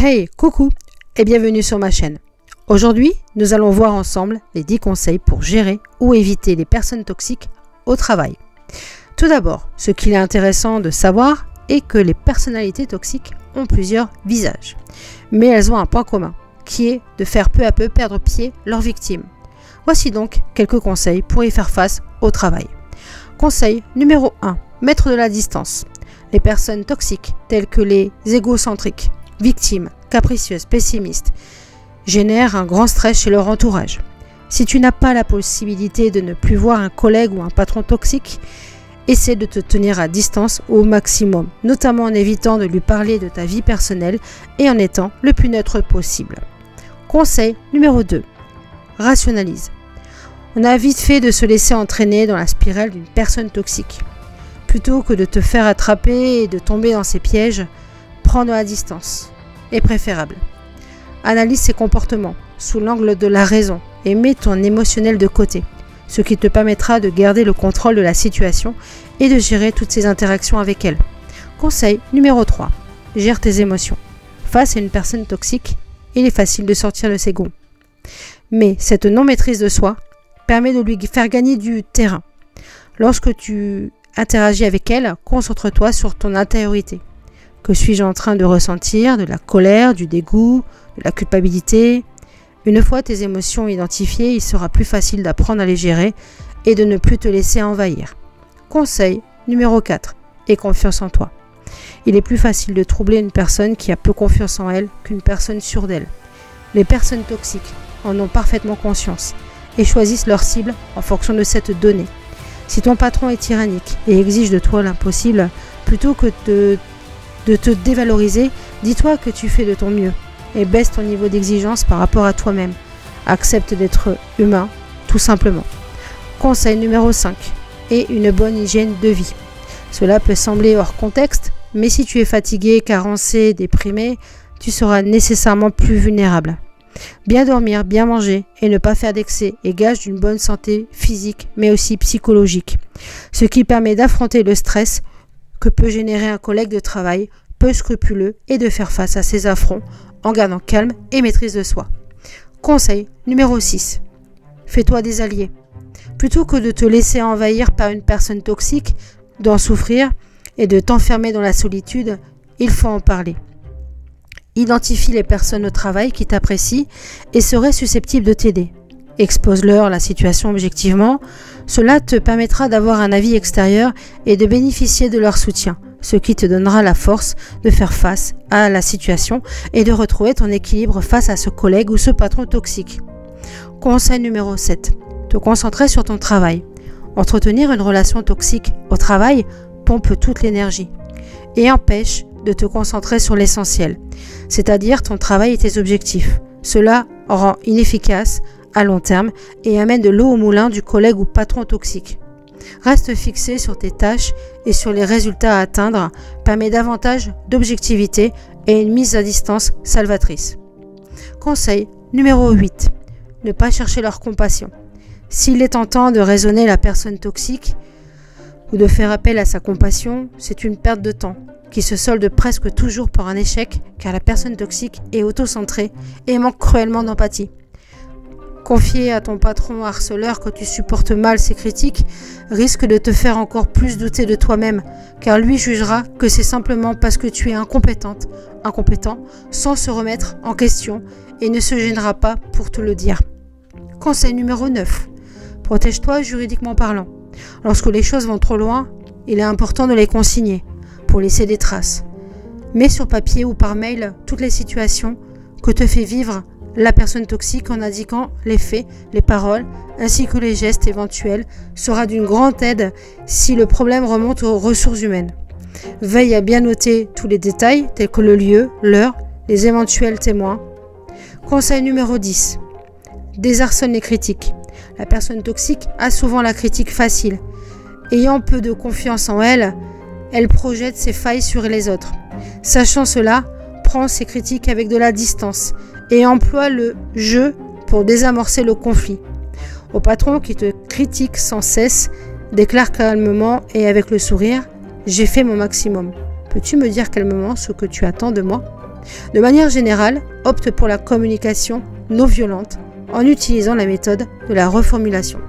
Hey, coucou et bienvenue sur ma chaîne. Aujourd'hui, nous allons voir ensemble les 10 conseils pour gérer ou éviter les personnes toxiques au travail. Tout d'abord, ce qu'il est intéressant de savoir est que les personnalités toxiques ont plusieurs visages. Mais elles ont un point commun, qui est de faire peu à peu perdre pied leurs victimes. Voici donc quelques conseils pour y faire face au travail. Conseil numéro 1. Mettre de la distance. Les personnes toxiques, telles que les égocentriques, victimes, capricieuses, pessimistes, génèrent un grand stress chez leur entourage. Si tu n'as pas la possibilité de ne plus voir un collègue ou un patron toxique, essaie de te tenir à distance au maximum, notamment en évitant de lui parler de ta vie personnelle et en étant le plus neutre possible. Conseil numéro 2. Rationalise. On a vite fait de se laisser entraîner dans la spirale d'une personne toxique. Plutôt que de te faire attraper et de tomber dans ses pièges, prends de la distance est préférable. Analyse ses comportements sous l'angle de la raison et mets ton émotionnel de côté, ce qui te permettra de garder le contrôle de la situation et de gérer toutes ces interactions avec elle. Conseil numéro 3. Gère tes émotions. Face à une personne toxique, il est facile de sortir de ses gonds. Mais cette non-maîtrise de soi permet de lui faire gagner du terrain. Lorsque tu interagis avec elle, concentre-toi sur ton intériorité. Que suis-je en train de ressentir? De la colère, du dégoût, de la culpabilité? Une fois tes émotions identifiées, il sera plus facile d'apprendre à les gérer et de ne plus te laisser envahir. Conseil numéro 4. Aie confiance en toi. Il est plus facile de troubler une personne qui a peu confiance en elle qu'une personne sûre d'elle. Les personnes toxiques en ont parfaitement conscience et choisissent leur cible en fonction de cette donnée. Si ton patron est tyrannique et exige de toi l'impossible, plutôt que de te dévaloriser, dis-toi que tu fais de ton mieux et baisse ton niveau d'exigence par rapport à toi-même. Accepte d'être humain, tout simplement. Conseil numéro 5. Et une bonne hygiène de vie. Cela peut sembler hors contexte, mais si tu es fatigué, carencé, déprimé, tu seras nécessairement plus vulnérable. Bien dormir, bien manger et ne pas faire d'excès est gage d'une bonne santé physique, mais aussi psychologique. Ce qui permet d'affronter le stress que peut générer un collègue de travail peu scrupuleux et de faire face à ses affronts en gardant calme et maîtrise de soi. Conseil numéro 6. Fais-toi des alliés. Plutôt que de te laisser envahir par une personne toxique, d'en souffrir et de t'enfermer dans la solitude, il faut en parler. Identifie les personnes au travail qui t'apprécient et seraient susceptibles de t'aider. Expose-leur la situation objectivement. Cela te permettra d'avoir un avis extérieur et de bénéficier de leur soutien, ce qui te donnera la force de faire face à la situation et de retrouver ton équilibre face à ce collègue ou ce patron toxique. Conseil numéro 7. Te concentrer sur ton travail. Entretenir une relation toxique au travail pompe toute l'énergie et empêche de te concentrer sur l'essentiel, c'est-à-dire ton travail et tes objectifs. Cela rend inefficace à long terme et amène de l'eau au moulin du collègue ou patron toxique. Reste fixé sur tes tâches et sur les résultats à atteindre, permet davantage d'objectivité et une mise à distance salvatrice. Conseil numéro 8. Ne pas chercher leur compassion. S'il est tentant de raisonner la personne toxique ou de faire appel à sa compassion, c'est une perte de temps qui se solde presque toujours par un échec car la personne toxique est autocentrée et manque cruellement d'empathie. Confier à ton patron harceleur que tu supportes mal ses critiques risque de te faire encore plus douter de toi-même, car lui jugera que c'est simplement parce que tu es incompétent, sans se remettre en question et ne se gênera pas pour te le dire. Conseil numéro 9. Protège-toi juridiquement parlant. Lorsque les choses vont trop loin, il est important de les consigner pour laisser des traces. Mets sur papier ou par mail toutes les situations que te fait vivre la personne toxique en indiquant les faits, les paroles, ainsi que les gestes éventuels sera d'une grande aide si le problème remonte aux ressources humaines. Veille à bien noter tous les détails tels que le lieu, l'heure, les éventuels témoins. Conseil numéro 10. Désarçonne les critiques. La personne toxique a souvent la critique facile. Ayant peu de confiance en elle, elle projette ses failles sur les autres. Sachant cela, prends ses critiques avec de la distance et emploie le « je » pour désamorcer le conflit. Au patron qui te critique sans cesse, déclare calmement et avec le sourire « J'ai fait mon maximum. Peux-tu me dire calmement ce que tu attends de moi ?» De manière générale, opte pour la communication non violente en utilisant la méthode de la reformulation.